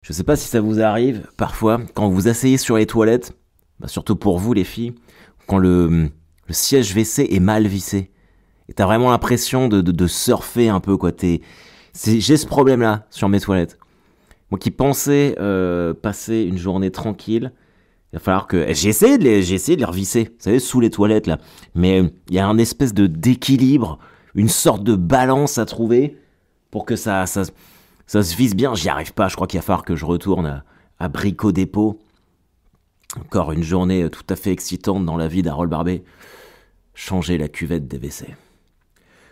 Je sais pas si ça vous arrive, parfois, quand vous vous asseyez sur les toilettes, surtout pour vous les filles, quand le siège WC est mal vissé. Et t'as vraiment l'impression de surfer un peu, quoi. J'ai ce problème-là sur mes toilettes. Moi qui pensais passer une journée tranquille, il va falloir que... J'ai essayé de les revisser, vous savez, sous les toilettes, là. Mais il y a un espèce d'équilibre, une sorte de balance à trouver pour que ça se visse bien. J'y arrive pas, je crois qu'il va falloir que je retourne à Brico Dépôt. Encore une journée tout à fait excitante dans la vie d'Harold Barbet. Changer la cuvette des WC.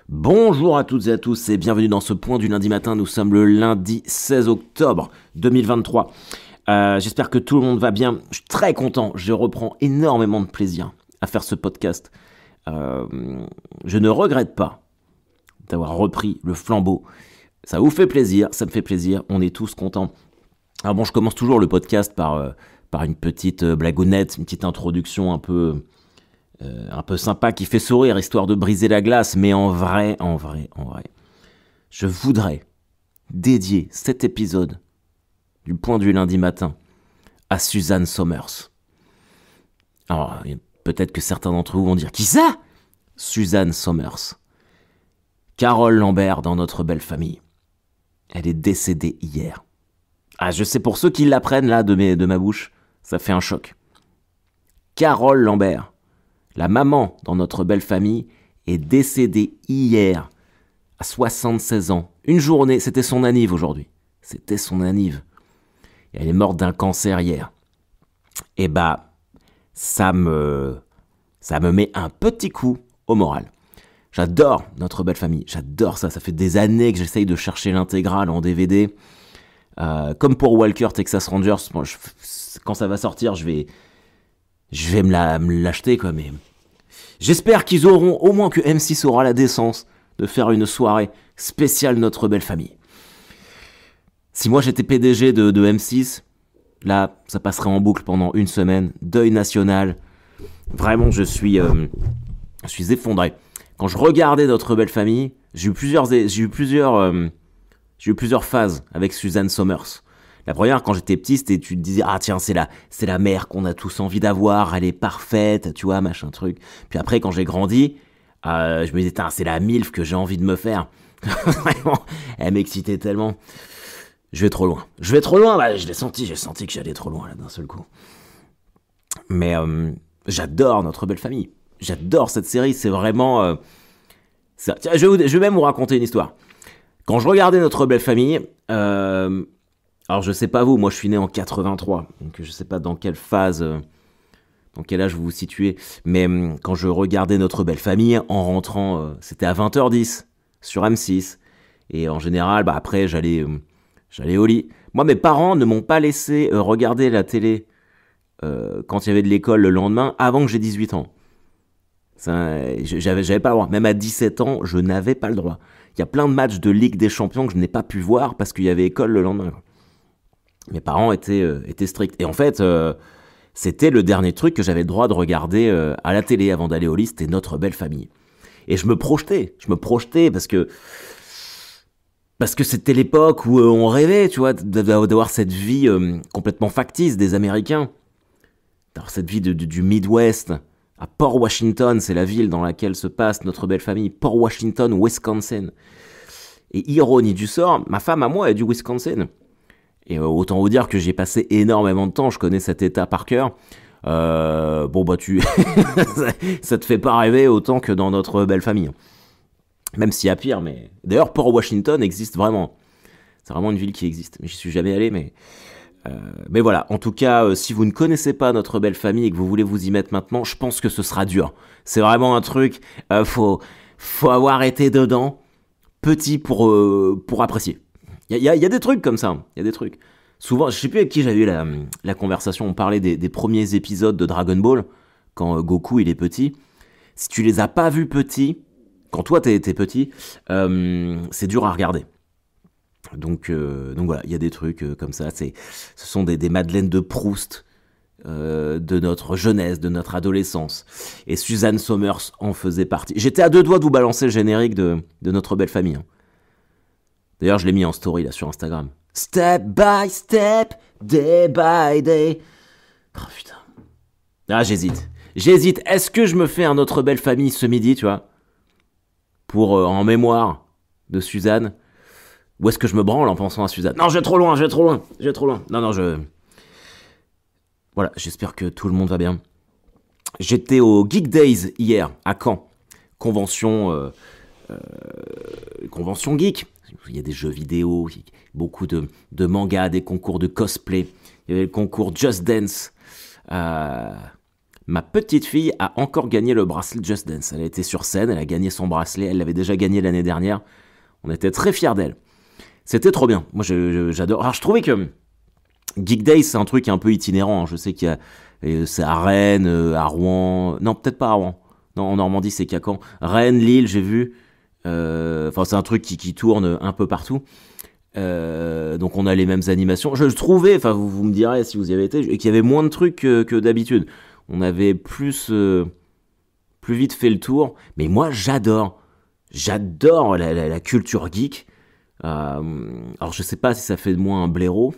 Bonjour à toutes et à tous et bienvenue dans ce point du lundi matin. Nous sommes le lundi 16 octobre 2023. J'espère que tout le monde va bien. Je suis très content. Je reprends énormément de plaisir à faire ce podcast. Je ne regrette pas d'avoir repris le flambeau. Ça vous fait plaisir, ça me fait plaisir. On est tous contents. Alors bon, je commence toujours le podcast par une petite blagounette, une petite introduction un peu sympa qui fait sourire, histoire de briser la glace. Mais en vrai, je voudrais dédier cet épisode du point du lundi matin à Suzanne Somers. Alors, peut-être que certains d'entre vous vont dire « Qui ça ?» Suzanne Somers. Carole Lambert dans Notre belle famille. Elle est décédée hier. Ah, je sais, pour ceux qui l'apprennent là de ma bouche, ça fait un choc. Carole Lambert, la maman dans Notre belle famille, est décédée hier, à 76 ans. Une journée, c'était son anniv aujourd'hui. C'était son anniv. Et elle est morte d'un cancer hier. Et ça me met un petit coup au moral. J'adore Notre belle famille, j'adore ça. Ça fait des années que j'essaye de chercher l'intégrale en DVD. Comme pour Walker Texas Rangers, quand ça va sortir, je vais me l'acheter, quoi. Mais j'espère qu'ils auront, au moins que M6 aura la décence de faire une soirée spéciale Notre belle famille. Si moi j'étais PDG de M6, là, ça passerait en boucle pendant une semaine. Deuil national. Vraiment, je suis effondré. Quand je regardais Notre belle famille, j'ai eu plusieurs phases avec Suzanne Somers. La première, quand j'étais petit, c'était, tu te disais, ah tiens, c'est la mère qu'on a tous envie d'avoir, elle est parfaite, tu vois, machin truc. Puis après, quand j'ai grandi, je me disais, c'est la MILF que j'ai envie de me faire. Vraiment, elle m'excitait tellement. Je vais trop loin, j'ai senti que j'allais trop loin, là, d'un seul coup. Mais j'adore Notre belle famille. J'adore cette série, c'est vraiment... ça. Tiens, je vais même vous raconter une histoire. Quand je regardais Notre belle famille, alors je sais pas vous, moi je suis né en 83, donc je sais pas dans quelle phase, dans quel âge vous vous situez, mais quand je regardais Notre belle famille, en rentrant, c'était à 20h10 sur M6, et en général, après j'allais au lit. Moi, mes parents ne m'ont pas laissé regarder la télé quand il y avait de l'école le lendemain, avant que j'ai 18 ans. J'avais pas le droit. Même à 17 ans, je n'avais pas le droit. Il y a plein de matchs de Ligue des Champions que je n'ai pas pu voir parce qu'il y avait école le lendemain. Mes parents étaient stricts. Et en fait, c'était le dernier truc que j'avais le droit de regarder à la télé avant d'aller au lit, c'était Notre belle famille. Et je me projetais parce que c'était l'époque où on rêvait, tu vois, d'avoir cette vie complètement factice des Américains. D'avoir cette vie du Midwest. À Port Washington, c'est la ville dans laquelle se passe Notre belle famille. Port Washington, Wisconsin. Et ironie du sort, ma femme à moi est du Wisconsin. Et autant vous dire que j'ai passé énormément de temps, je connais cet état par cœur. Ça te fait pas rêver autant que dans Notre belle famille. Même s'il y a pire, mais... D'ailleurs, Port Washington existe vraiment. C'est vraiment une ville qui existe. J'y suis jamais allé, mais voilà, en tout cas, si vous ne connaissez pas Notre belle famille et que vous voulez vous y mettre maintenant, je pense que ce sera dur. C'est vraiment un truc, faut avoir été dedans, petit pour apprécier. Il y a des trucs comme ça, il y a des trucs. Souvent, je sais plus avec qui j'avais eu la conversation, on parlait des premiers épisodes de Dragon Ball, quand Goku il est petit. Si tu les as pas vus petits, quand toi t'es petit, c'est dur à regarder. Donc voilà, il y a des trucs comme ça. Ce sont des Madeleines de Proust de notre jeunesse, de notre adolescence. Et Suzanne Somers en faisait partie. J'étais à deux doigts de vous balancer le générique de Notre belle famille. D'ailleurs, je l'ai mis en story là sur Instagram. Step by step, day by day. Oh putain. Ah, j'hésite. Est-ce que je me fais un autre belle famille ce midi, tu vois, pour en mémoire de Suzanne, ou est-ce que je me branle en pensant à Suzanne? Non, je vais trop loin. Non, voilà, j'espère que tout le monde va bien. J'étais au Geek Days hier, à Caen. Convention geek. Il y a des jeux vidéo, beaucoup de mangas, des concours de cosplay. Il y avait le concours Just Dance. Ma petite fille a encore gagné le bracelet Just Dance. Elle a été sur scène, elle a gagné son bracelet. Elle l'avait déjà gagné l'année dernière. On était très fiers d'elle. C'était trop bien. Moi, j'adore. Alors, je trouvais que Geek Days, c'est un truc un peu itinérant. Hein. Je sais qu'il y a... c'est à Rennes, à Rouen... Non, peut-être pas à Rouen. Non, en Normandie, c'est qu'à Caen. Rennes, Lille, j'ai vu. Enfin, c'est un truc qui tourne un peu partout. Donc, on a les mêmes animations. Je trouvais, enfin, vous me direz si vous y avez été, qu'il y avait moins de trucs que d'habitude. On avait plus vite fait le tour. Mais moi, j'adore la culture geek. Alors, je sais pas si ça fait de moi un blaireau.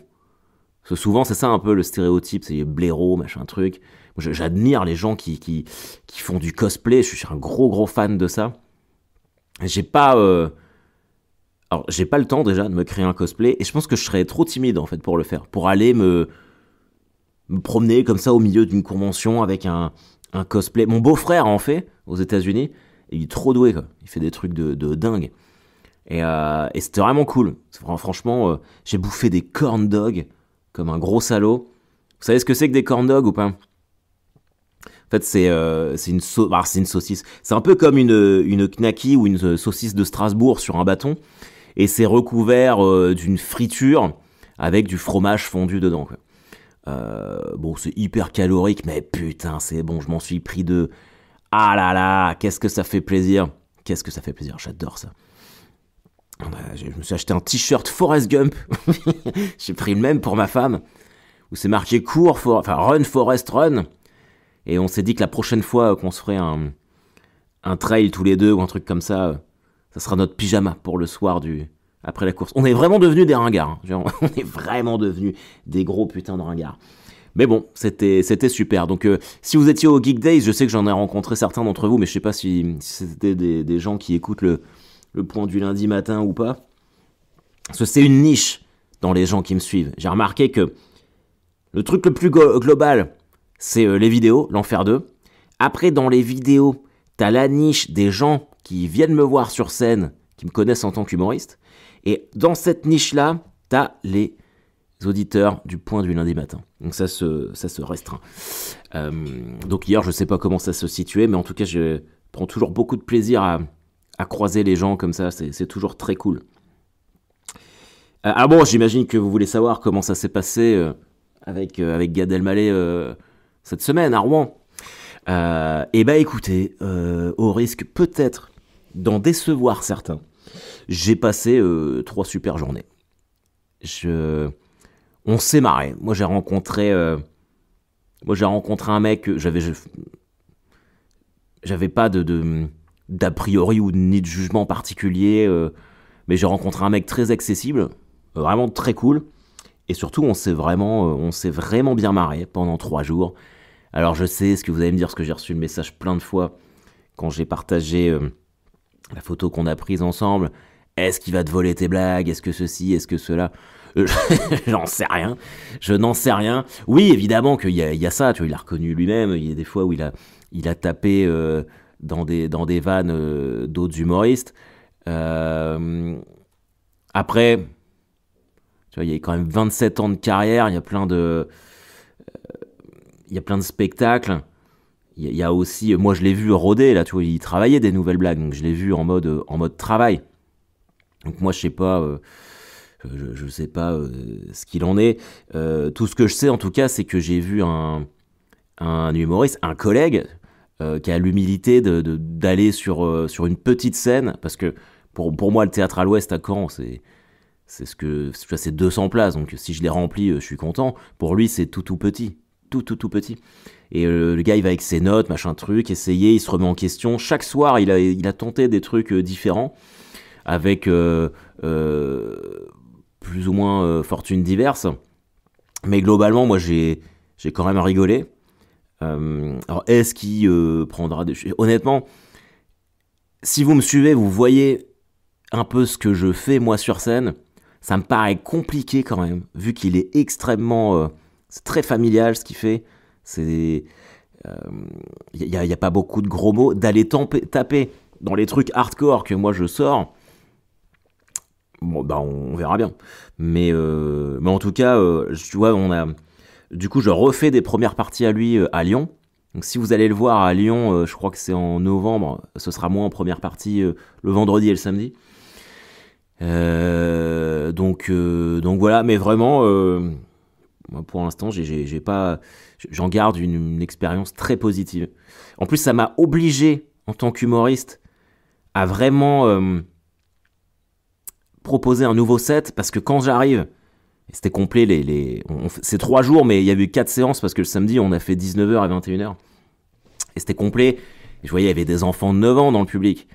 Parce que souvent, c'est ça un peu le stéréotype, c'est blaireau, machin truc. Moi, j'admire les gens qui font du cosplay. Je suis un gros fan de ça. J'ai pas le temps déjà de me créer un cosplay. Et je pense que je serais trop timide en fait pour le faire. Pour aller me promener comme ça au milieu d'une convention avec un cosplay. Mon beau-frère en fait aux États-Unis. Et il est trop doué, quoi. Il fait des trucs de dingue. Et c'était vraiment cool. Franchement, j'ai bouffé des corn dogs comme un gros salaud. Vous savez ce que c'est que des corn dogs ou pas? En fait, c'est une saucisse. C'est un peu comme une knacky ou une saucisse de Strasbourg sur un bâton. Et c'est recouvert d'une friture avec du fromage fondu dedans, quoi. Bon, c'est hyper calorique, mais putain, c'est bon, je m'en suis pris deux. Ah là là, qu'est-ce que ça fait plaisir. J'adore ça. Je me suis acheté un t-shirt Forrest Gump. J'ai pris le même pour ma femme, où c'est marqué Run Forrest Run. Et on s'est dit que la prochaine fois qu'on se ferait un trail tous les deux ou un truc comme ça, ça sera notre pyjama pour le soir après la course. On est vraiment devenus des ringards. Hein. Genre, on est vraiment devenus des gros putains de ringards. Mais bon, c'était super. Donc, si vous étiez au Geek Days, je sais que j'en ai rencontré certains d'entre vous, mais je sais pas si c'était des gens qui écoutent le point du lundi matin ou pas. Parce que c'est une niche dans les gens qui me suivent. J'ai remarqué que le truc le plus global, c'est les vidéos, l'Enfer 2. Après, dans les vidéos, t'as la niche des gens qui viennent me voir sur scène, qui me connaissent en tant qu'humoriste. Et dans cette niche-là, t'as les auditeurs du point du lundi matin. Donc ça se restreint. Donc hier, je sais pas comment ça se situait, mais en tout cas, je prends toujours beaucoup de plaisir à croiser les gens comme ça. C'est toujours très cool. Ah bon, j'imagine que vous voulez savoir comment ça s'est passé avec Gad Elmaleh cette semaine à Rouen. Et bah écoutez, au risque peut-être d'en décevoir certains, j'ai passé 3 super journées. On s'est marré. Moi j'ai rencontré un mec, j'avais pas d'a priori ou ni de jugement particulier, mais j'ai rencontré un mec très accessible, vraiment très cool, et surtout on s'est vraiment bien marré pendant 3 jours. Alors je sais ce que vous allez me dire, parce que j'ai reçu le message plein de fois quand j'ai partagé la photo qu'on a prise ensemble. Est-ce qu'il va te voler tes blagues? Est-ce que ceci? Est-ce que cela? J'en sais rien. Je n'en sais rien. Oui, évidemment qu'il y a ça, tu vois, il a reconnu lui-même. Il y a des fois où il a tapé dans des vannes d'autres humoristes. Après, tu vois, il y a quand même 27 ans de carrière, il y a plein de spectacles. Il y a aussi, moi je l'ai vu rôder, là, tu vois, il travaillait des nouvelles blagues, donc je l'ai vu en mode travail. Donc moi je sais pas, je sais pas ce qu'il en est. Tout ce que je sais en tout cas, c'est que j'ai vu un humoriste, un collègue, qui a l'humilité d'aller sur une petite scène, parce que pour moi le théâtre à l'Ouest à Caen, c'est 200 places, donc si je les remplis, je suis content. Pour lui c'est tout petit. Tout petit. Et le gars il va avec ses notes, machin truc, essayer, il se remet en question. Chaque soir il a tenté des trucs différents, avec plus ou moins fortunes diverses. Mais globalement, moi, j'ai quand même rigolé. Alors, est-ce qu'il prendra des... Honnêtement, si vous me suivez, vous voyez un peu ce que je fais, moi, sur scène. Ça me paraît compliqué quand même, vu qu'il est extrêmement... c'est très familial, ce qu'il fait. C'est... Il n'y a pas beaucoup de gros mots. D'aller taper dans les trucs hardcore que moi, je sors... Bon, bah, on verra bien. Mais en tout cas, tu vois, du coup, je refais des premières parties à lui à Lyon. Donc, si vous allez le voir à Lyon, je crois que c'est en novembre, ce sera moi en première partie le vendredi et le samedi. Donc voilà, mais vraiment, moi, pour l'instant, j'en garde une expérience très positive. En plus, ça m'a obligé, en tant qu'humoriste, à vraiment proposer un nouveau set, parce que quand j'arrive, c'était complet, c'est 3 jours, mais il y a eu 4 séances, parce que le samedi, on a fait 19h à 21h. Et c'était complet. Et je voyais, il y avait des enfants de 9 ans dans le public.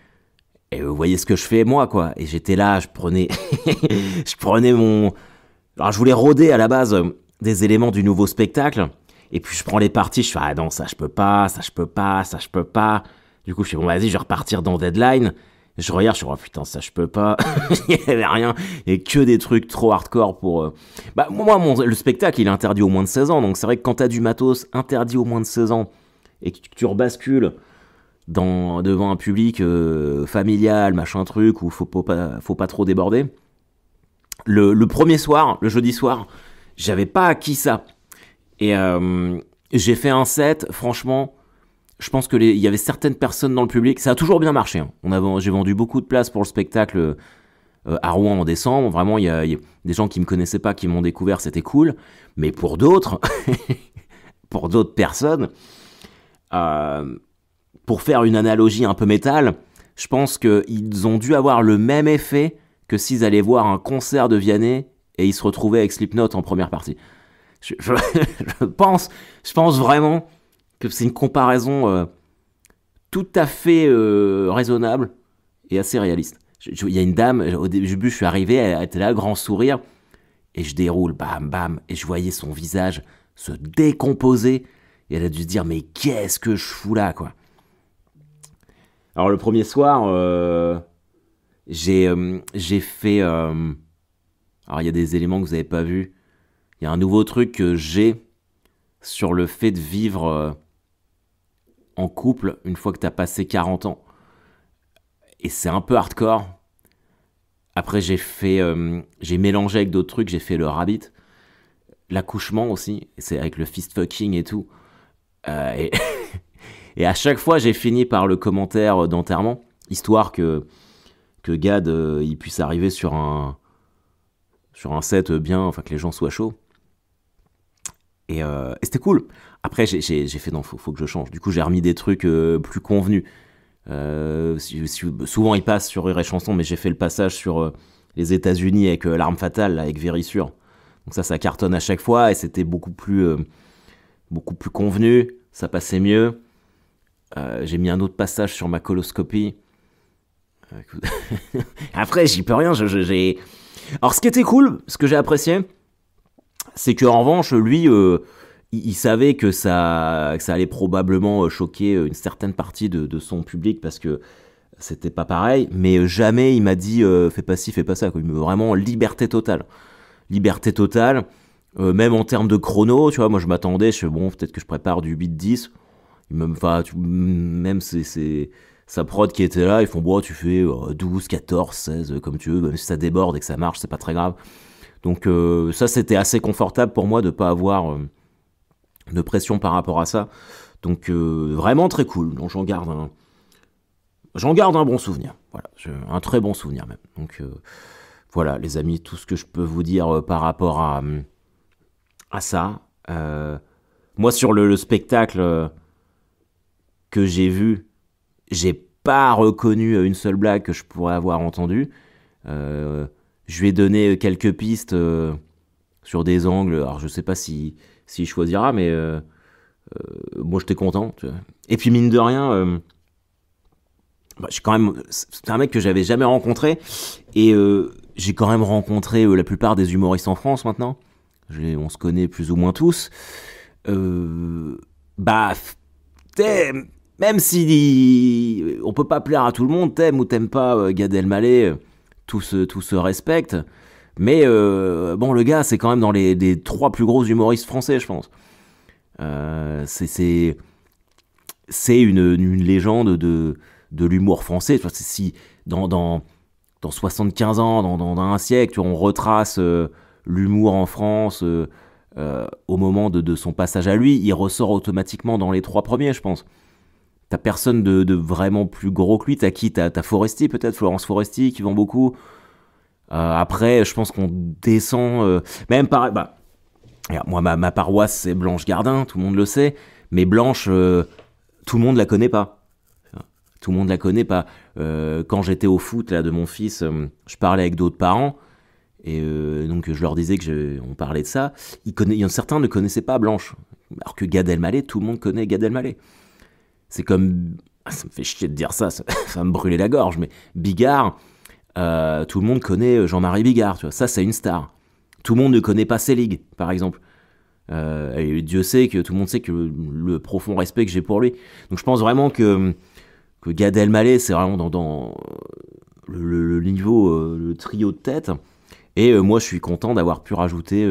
Et vous voyez ce que je fais, moi, quoi. Et j'étais là, je prenais... je prenais mon... Alors, je voulais rôder, à la base, des éléments du nouveau spectacle. Et puis, je prends les parties, je fais, ah non, ça, je peux pas, ça, je peux pas, ça, je peux pas. Du coup, je fais, bon, vas-y, je vais repartir dans Deadline. Je regarde, je suis, oh putain, ça, je peux pas. Il y avait rien. Et que des trucs trop hardcore pour... Bah, moi, le spectacle, il est interdit aux moins de 16 ans. Donc, c'est vrai que quand t'as du matos interdit aux moins de 16 ans et que tu rebascules devant un public familial, machin truc, où faut pas trop déborder. Le premier soir, le jeudi soir, j'avais pas acquis ça. Et j'ai fait un set, franchement, je pense que il y avait certaines personnes dans le public, ça a toujours bien marché. Hein. J'ai vendu beaucoup de places pour le spectacle à Rouen en décembre. Vraiment, il y a des gens qui me connaissaient pas, qui m'ont découvert, c'était cool. Mais pour d'autres, pour d'autres personnes, pour faire une analogie un peu métal, je pense qu'ils ont dû avoir le même effet que s'ils allaient voir un concert de Vianney et ils se retrouvaient avec Slipknot en première partie. Je pense vraiment que c'est une comparaison tout à fait raisonnable et assez réaliste. Il y a une dame, au début je suis arrivé, elle était là, grand sourire, et je déroule, bam, bam, et je voyais son visage se décomposer, et elle a dû se dire, mais qu'est-ce que je fous là, quoi. Alors le premier soir, j'ai fait... alors il y a des éléments que vous n'avez pas vus. Il y a un nouveau truc que j'ai sur le fait de vivre en couple une fois que tu as passé 40 ans. Et c'est un peu hardcore. Après j'ai mélangé avec d'autres trucs, j'ai fait le rabbit. L'accouchement aussi, c'est avec le fist fucking et tout. Et... Et à chaque fois, j'ai fini par le commentaire d'enterrement, histoire que Gad il puisse arriver sur un set bien, enfin que les gens soient chauds. Et c'était cool. Après, j'ai fait non, faut que je change. Du coup, j'ai remis des trucs plus convenus. Souvent, ils passent sur Rire et Chanson, mais j'ai fait le passage sur les États-Unis avec L'Arme Fatale, là, avec Vérissure. Donc ça cartonne à chaque fois et c'était beaucoup plus convenu. Ça passait mieux. J'ai mis un autre passage sur ma coloscopie. Après, j'y peux rien. Alors, ce qui était cool, ce que j'ai apprécié, c'est qu'en revanche, lui, il savait que ça allait probablement choquer une certaine partie de son public parce que c'était pas pareil. Mais jamais il m'a dit fais pas ci, fais pas ça. Quoi. Vraiment liberté totale. Liberté totale. Même en termes de chrono, tu vois, moi je m'attendais, je fais bon, peut-être que je prépare du 8-10. Même c'est sa prod qui était là, ils font bon, tu fais 12, 14, 16, comme tu veux, même si ça déborde et que ça marche, c'est pas très grave. Donc ça, c'était assez confortable pour moi de pas avoir de pression par rapport à ça. Donc vraiment très cool. Donc j'en garde un bon souvenir. Voilà, un très bon souvenir même. Donc voilà, les amis, tout ce que je peux vous dire par rapport à ça. Moi, sur le spectacle que j'ai vu, j'ai pas reconnu une seule blague que je pourrais avoir entendue. Je lui ai donné quelques pistes sur des angles. Alors, je sais pas s'il choisira, mais moi, j'étais content. Tu vois. Et puis, mine de rien, bah, c'est un mec que j'avais jamais rencontré, et j'ai quand même rencontré la plupart des humoristes en France maintenant. On se connaît plus ou moins tous. Bah, même si on peut pas plaire à tout le monde, t'aimes ou t'aimes pas Gad Elmaleh, tout se respecte. Mais bon, le gars, c'est quand même dans les 3 plus gros humoristes français, je pense. C'est une légende de l'humour français. Tu vois, si dans 75 ans, dans un siècle, tu vois, on retrace l'humour en France au moment de son passage à lui, il ressort automatiquement dans les 3 premiers, je pense. T'as personne de vraiment plus gros que lui. T'as qui? T'as Foresti, peut-être, Florence Foresti, qui vend beaucoup. Après, je pense qu'on descend... même pareil, bah, regarde, moi, ma paroisse, c'est Blanche Gardin, tout le monde le sait. Mais Blanche, tout le monde la connaît pas. Tout le monde la connaît pas. Quand j'étais au foot là, de mon fils, je parlais avec d'autres parents. Et donc, je leur disais on parlait de ça. Certains ne connaissaient pas Blanche. Alors que Gad Elmaleh, tout le monde connaît Gad Elmaleh. C'est comme... ça me fait chier de dire ça, ça va me brûler la gorge. Mais Bigard... tout le monde connaît Jean-Marie Bigard, tu vois. Ça, c'est une star. Tout le monde ne connaît pas Selig, par exemple. Et Dieu sait que tout le monde sait que le profond respect que j'ai pour lui. Donc je pense vraiment que Gad Elmaleh, c'est vraiment dans le niveau, le trio de tête. Et moi, je suis content d'avoir pu rajouter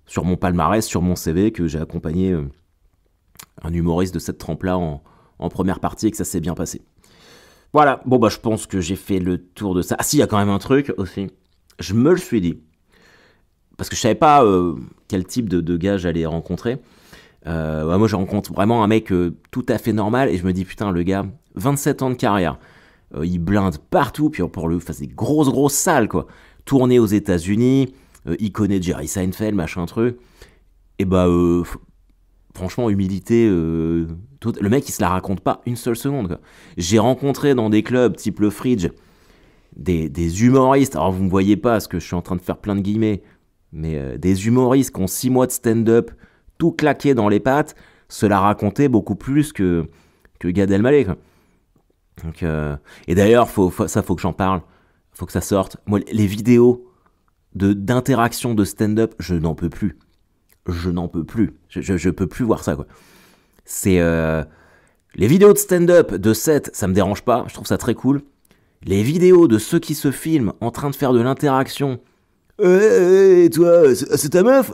sur mon palmarès, sur mon CV, que j'ai accompagné un humoriste de cette trempe-là en première partie et que ça s'est bien passé. Voilà, bon bah je pense que j'ai fait le tour de ça. Ah si, il y a quand même un truc aussi. Je me le suis dit. Parce que je savais pas quel type de gars j'allais rencontrer. Ouais, moi je rencontre vraiment un mec tout à fait normal et je me dis putain le gars, 27 ans de carrière. Il blinde partout, puis pour lui, enfin, c'est des grosses salles quoi. Tourné aux États-Unis, il connaît Jerry Seinfeld, machin truc. Et bah franchement, humilité, le mec il se la raconte pas une seule seconde quoi. J'ai rencontré dans des clubs type le Fridge des humoristes, alors vous me voyez pas parce que je suis en train de faire plein de guillemets, mais des humoristes qui ont 6 mois de stand-up, tout claqué dans les pattes, se la racontaient beaucoup plus que Gad Elmaleh quoi. Donc, et d'ailleurs, faut que j'en parle, faut que ça sorte. Moi, les vidéos d'interaction de stand-up, je n'en peux plus. Je n'en peux plus. Je peux plus voir ça, quoi. C'est... les vidéos de stand-up de set, ça me dérange pas. Je trouve ça très cool. Les vidéos de ceux qui se filment en train de faire de l'interaction. Et toi, c'est ta meuf?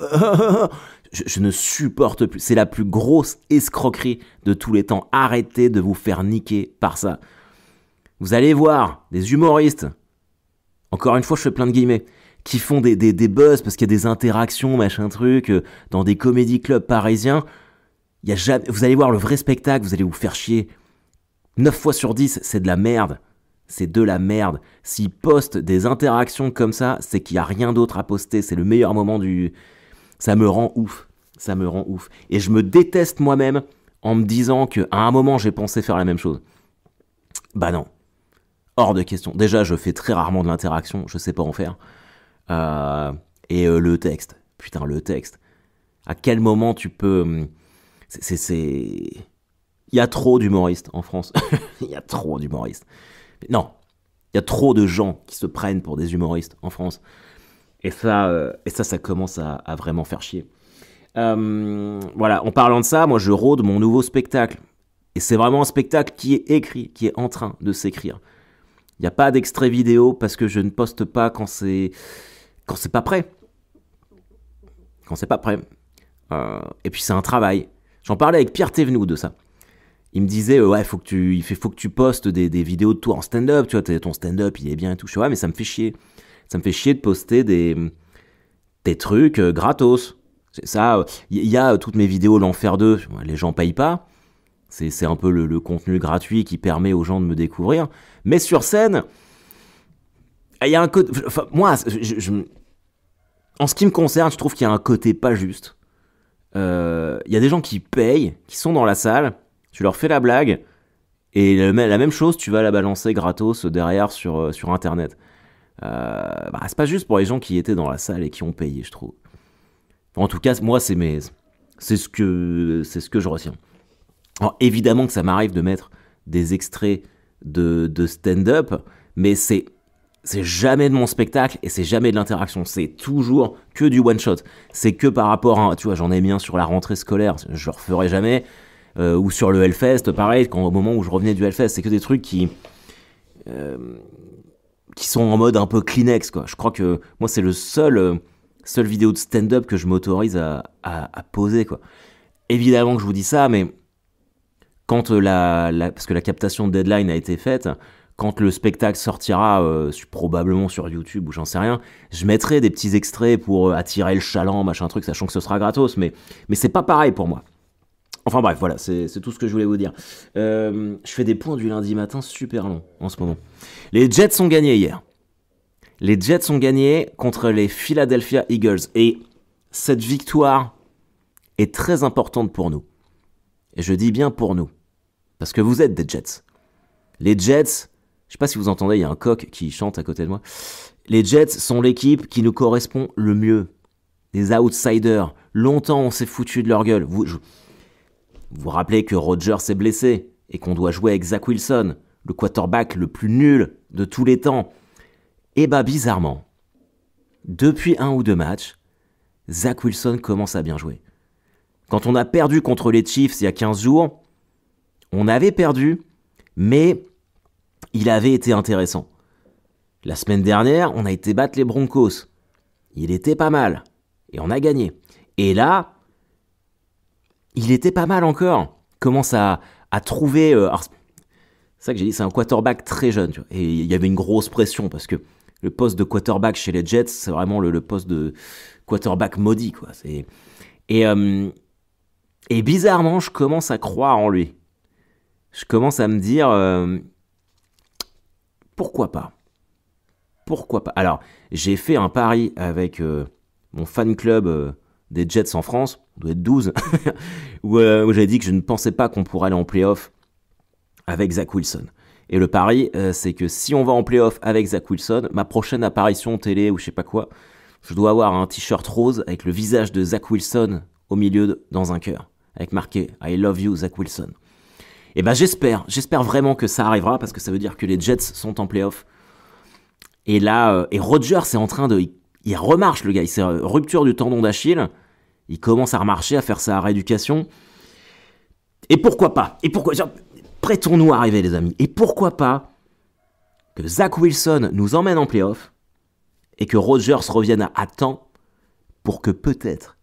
je ne supporte plus. C'est la plus grosse escroquerie de tous les temps. Arrêtez de vous faire niquer par ça. Vous allez voir des humoristes, encore une fois, je fais plein de guillemets, qui font des buzz parce qu'il y a des interactions, machin truc, dans des comédie clubs parisiens. Il y a jamais, vous allez voir le vrai spectacle, vous allez vous faire chier. 9 fois sur 10, c'est de la merde. C'est de la merde. S'ils postent des interactions comme ça, c'est qu'il n'y a rien d'autre à poster. C'est le meilleur moment du... Ça me rend ouf. Ça me rend ouf. Et je me déteste moi-même en me disant qu'à un moment, j'ai pensé faire la même chose. Bah non. Hors de question. Déjà, je fais très rarement de l'interaction. Je sais pas en faire. Le texte. Putain, le texte. À quel moment tu peux... Il y a trop d'humoristes en France. Il y a trop d'humoristes. Non. Il y a trop de gens qui se prennent pour des humoristes en France. Et ça commence à vraiment faire chier. Voilà, en parlant de ça, moi je rôde mon nouveau spectacle. Et c'est vraiment un spectacle qui est écrit, qui est en train de s'écrire. Il n'y a pas d'extrait vidéo parce que je ne poste pas quand c'est pas prêt. Quand c'est pas prêt. Et puis c'est un travail. J'en parlais avec Pierre Thévenoud de ça. Il me disait, ouais, faut que tu postes des vidéos de toi en stand-up, tu vois, ton stand-up, il est bien et tout. Je dis, ouais, mais ça me fait chier. Ça me fait chier de poster des trucs gratos. Ça, il y a toutes mes vidéos l'Enfer 2, les gens payent pas. C'est un peu le contenu gratuit qui permet aux gens de me découvrir. Mais sur scène, il y a un côté... Enfin, moi, en ce qui me concerne, je trouve qu'il y a un côté pas juste. Il y a des gens qui payent, qui sont dans la salle, tu leur fais la blague, et la même chose, tu vas la balancer gratos derrière sur Internet. C'est pas juste pour les gens qui étaient dans la salle et qui ont payé, je trouve. Enfin, en tout cas, moi, c'est ce que je retiens. Alors, évidemment que ça m'arrive de mettre des extraits de stand-up, mais c'est jamais de mon spectacle et c'est jamais de l'interaction. C'est toujours que du one-shot. C'est que par rapport à... Tu vois, j'en ai mis un sur la rentrée scolaire, je le referai jamais. Ou sur le Hellfest, pareil, au moment où je revenais du Hellfest. C'est que des trucs qui sont en mode un peu Kleenex, quoi. Je crois que moi, c'est le seul vidéo de stand-up que je m'autorise à poser, quoi. Évidemment que je vous dis ça, mais quand parce que la captation de Deadline a été faite, quand le spectacle sortira, probablement sur YouTube ou j'en sais rien, je mettrai des petits extraits pour attirer le chaland, machin truc, sachant que ce sera gratos, mais c'est pas pareil pour moi. Enfin bref, voilà, c'est tout ce que je voulais vous dire. Je fais des points du lundi matin super longs en ce moment. Les Jets ont gagné hier. Les Jets ont gagné contre les Philadelphia Eagles. Et cette victoire est très importante pour nous. Et je dis bien pour nous. Parce que vous êtes des Jets. Les Jets, je sais pas si vous entendez, il y a un coq qui chante à côté de moi. Les Jets sont l'équipe qui nous correspond le mieux. Des outsiders. Longtemps on s'est foutu de leur gueule. Vous vous rappelez que Rodgers est blessé et qu'on doit jouer avec Zach Wilson, le quarterback le plus nul de tous les temps. Et bah bizarrement, depuis 1 ou 2 matchs, Zach Wilson commence à bien jouer. Quand on a perdu contre les Chiefs il y a 15 jours, on avait perdu, mais il avait été intéressant. La semaine dernière, on a été battre les Broncos. Il était pas mal, et on a gagné. Et là, il était pas mal encore. Commence à trouver... c'est ça que j'ai dit, c'est un quarterback très jeune. Tu vois, et il y avait une grosse pression parce que le poste de quarterback chez les Jets, c'est vraiment le poste de quarterback maudit, quoi. Et bizarrement, je commence à croire en lui. Je commence à me dire... pourquoi pas ? Pourquoi pas ? Alors, j'ai fait un pari avec mon fan club des Jets en France, on doit être 12, où j'avais dit que je ne pensais pas qu'on pourrait aller en play-off avec Zach Wilson. Et le pari, c'est que si on va en play-off avec Zach Wilson, ma prochaine apparition télé ou je sais pas quoi, je dois avoir un t-shirt rose avec le visage de Zach Wilson au milieu dans un cœur, avec marqué « I love you, Zach Wilson ». Et ben j'espère vraiment que ça arrivera, parce que ça veut dire que les Jets sont en play-off. Et là, et Rodgers est en train de... Il remarche, le gars, il s'est rupture du tendon d'Achille, il commence à remarcher, à faire sa rééducation. Et pourquoi pas ? Prêtons-nous à rêver, les amis. Et pourquoi pas que Zach Wilson nous emmène en play-off et que Rodgers revienne à temps pour que peut-être,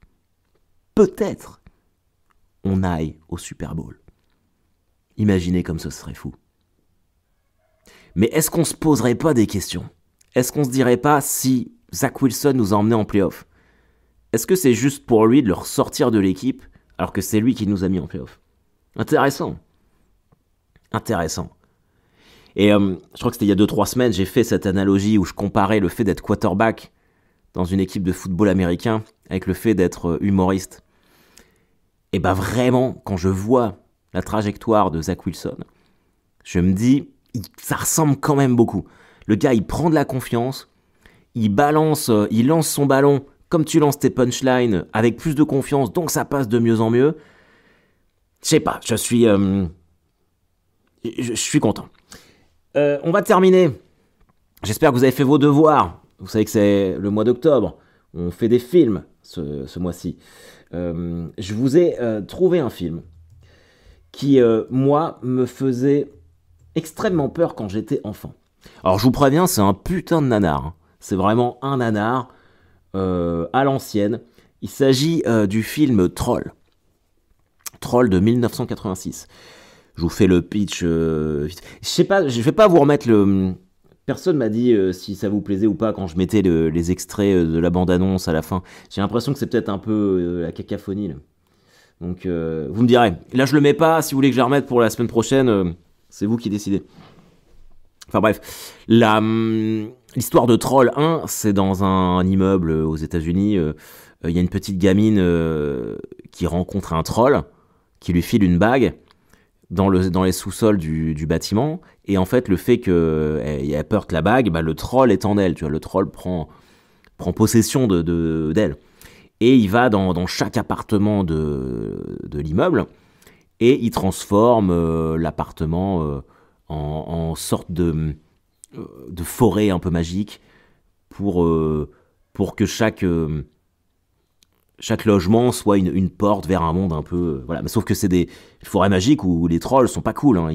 on aille au Super Bowl. Imaginez comme ce serait fou. Mais est-ce qu'on se poserait pas des questions ? Est-ce qu'on se dirait pas si Zach Wilson nous a emmenés en play-off ? Est-ce que c'est juste pour lui de le ressortir de l'équipe alors que c'est lui qui nous a mis en play-off ? Intéressant. Et je crois que c'était il y a 2-3 semaines, j'ai fait cette analogie où je comparais le fait d'être quarterback dans une équipe de football américain avec le fait d'être humoriste. Et bah vraiment, quand je vois la trajectoire de Zach Wilson, je me dis, ça ressemble quand même beaucoup. Le gars, il prend de la confiance, il lance son ballon comme tu lances tes punchlines avec plus de confiance, donc ça passe de mieux en mieux. Je sais pas, je suis content. On va terminer. J'espère que vous avez fait vos devoirs. Vous savez que c'est le mois d'octobre. On fait des films ce mois-ci. Je vous ai trouvé un film qui, moi, me faisait extrêmement peur quand j'étais enfant. Alors, je vous préviens, c'est un putain de nanar. Hein. C'est vraiment un nanar à l'ancienne. Il s'agit du film Troll. Troll de 1986. Je vous fais le pitch. Je sais pas, je vais pas vous remettre le... Personne m'a dit si ça vous plaisait ou pas quand je mettais les extraits de la bande-annonce à la fin. J'ai l'impression que c'est peut-être un peu la cacophonie, là. Donc, vous me direz. Là, je le mets pas. Si vous voulez que je le remette pour la semaine prochaine, c'est vous qui décidez. Enfin bref, l'histoire de Troll 1, c'est dans un immeuble aux États-Unis. Il y a une petite gamine qui rencontre un troll qui lui file une bague dans les sous-sols du bâtiment. Et en fait, le fait qu'elle porte la bague, bah, le troll est en elle. Tu vois, le troll prend possession d'elle. Et il va dans chaque appartement de l'immeuble et il transforme l'appartement en sorte de forêt un peu magique pour que chaque logement soit une porte vers un monde un peu... voilà. Mais sauf que c'est des forêts magiques où les trolls sont pas cool. Hein.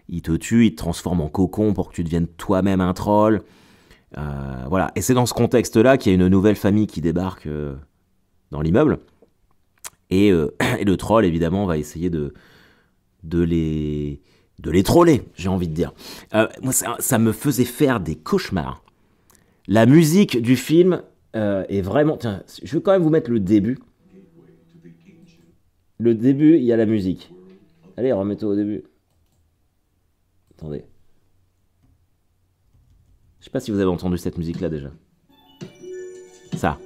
Ils te tuent, ils te transforment en cocon pour que tu deviennes toi-même un troll. Voilà. Et c'est dans ce contexte-là qu'il y a une nouvelle famille qui débarque dans l'immeuble. Et le troll, évidemment, va essayer de les troller, j'ai envie de dire. Moi, ça me faisait faire des cauchemars. La musique du film est vraiment... Tiens, je vais quand même vous mettre le début. Le début, il y a la musique. Allez, remettez au début. Attendez. Je sais pas si vous avez entendu cette musique-là déjà. Ça.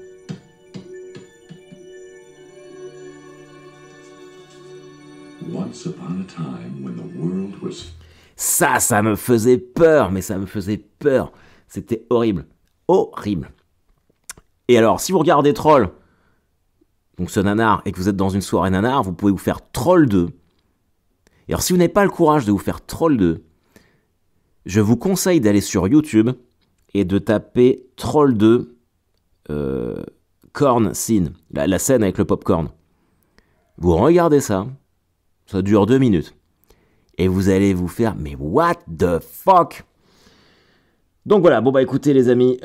Once upon a time when the world was... Ça me faisait peur, mais ça me faisait peur. C'était horrible. Horrible. Et alors, si vous regardez Troll, donc ce nanar, et que vous êtes dans une soirée nanar, vous pouvez vous faire Troll 2. Et alors, si vous n'avez pas le courage de vous faire Troll 2, je vous conseille d'aller sur YouTube et de taper Troll 2 Corn Scene, la scène avec le popcorn. Vous regardez ça dure 2 minutes. Et vous allez vous faire, mais what the fuck? Donc voilà, bon bah écoutez les amis,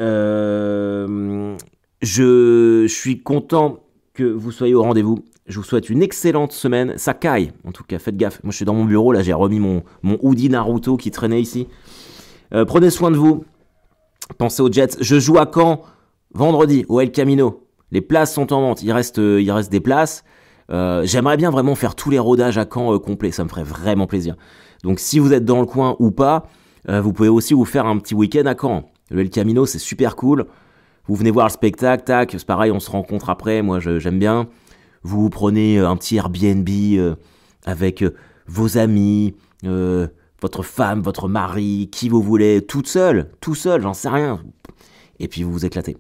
je suis content que vous soyez au rendez-vous. Je vous souhaite une excellente semaine. Ça caille, en tout cas, faites gaffe. Moi je suis dans mon bureau, là j'ai remis mon hoodie Naruto qui traînait ici. Prenez soin de vous. Pensez aux Jets. Je joue à Caen vendredi au El Camino. Les places sont en vente, il reste des places. J'aimerais bien vraiment faire tous les rodages à Caen complets, ça me ferait vraiment plaisir. Donc si vous êtes dans le coin ou pas, vous pouvez aussi vous faire un petit week-end à Caen. Le El Camino, c'est super cool. Vous venez voir le spectacle, tac, c'est pareil, on se rencontre après, moi j'aime bien. Vous prenez un petit Airbnb avec vos amis, votre femme, votre mari, qui vous voulez, tout seul, j'en sais rien. Et puis vous vous éclatez.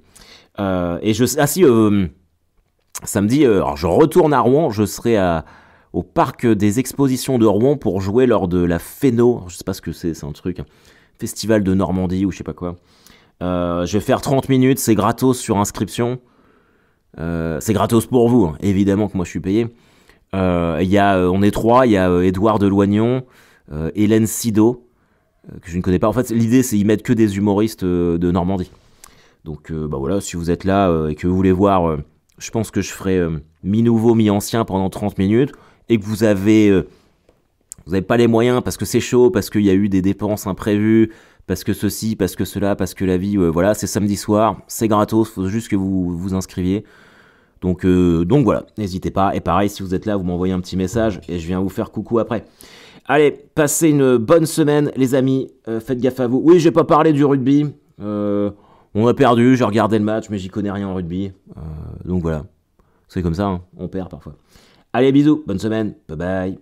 Samedi, alors je retourne à Rouen, je serai au parc des expositions de Rouen pour jouer lors de la Féno, je sais pas ce que c'est un truc, un festival de Normandie ou je sais pas quoi. Je vais faire 30 minutes, c'est gratos sur inscription. C'est gratos pour vous, hein. Évidemment que moi je suis payé. On est 3, il y a Édouard Deloignon, Hélène Sido, que je ne connais pas. En fait, l'idée c'est qu'ils mettent que des humoristes de Normandie. Donc bah voilà, si vous êtes là et que vous voulez voir... je pense que je ferai mi-nouveau, mi-ancien pendant 30 minutes et que vous avez pas les moyens parce que c'est chaud, parce qu'il y a eu des dépenses imprévues, parce que ceci, parce que cela, parce que la vie, voilà, c'est samedi soir, c'est gratos, faut juste que vous vous inscriviez. Donc voilà, n'hésitez pas. Et pareil, si vous êtes là, vous m'envoyez un petit message et je viens vous faire coucou après. Allez, passez une bonne semaine, les amis. Faites gaffe à vous. Oui, j'ai pas parlé du rugby. On a perdu, j'ai regardé le match, mais j'y connais rien en rugby. Donc voilà, c'est comme ça, hein, on perd parfois. Allez, bisous, bonne semaine, bye bye.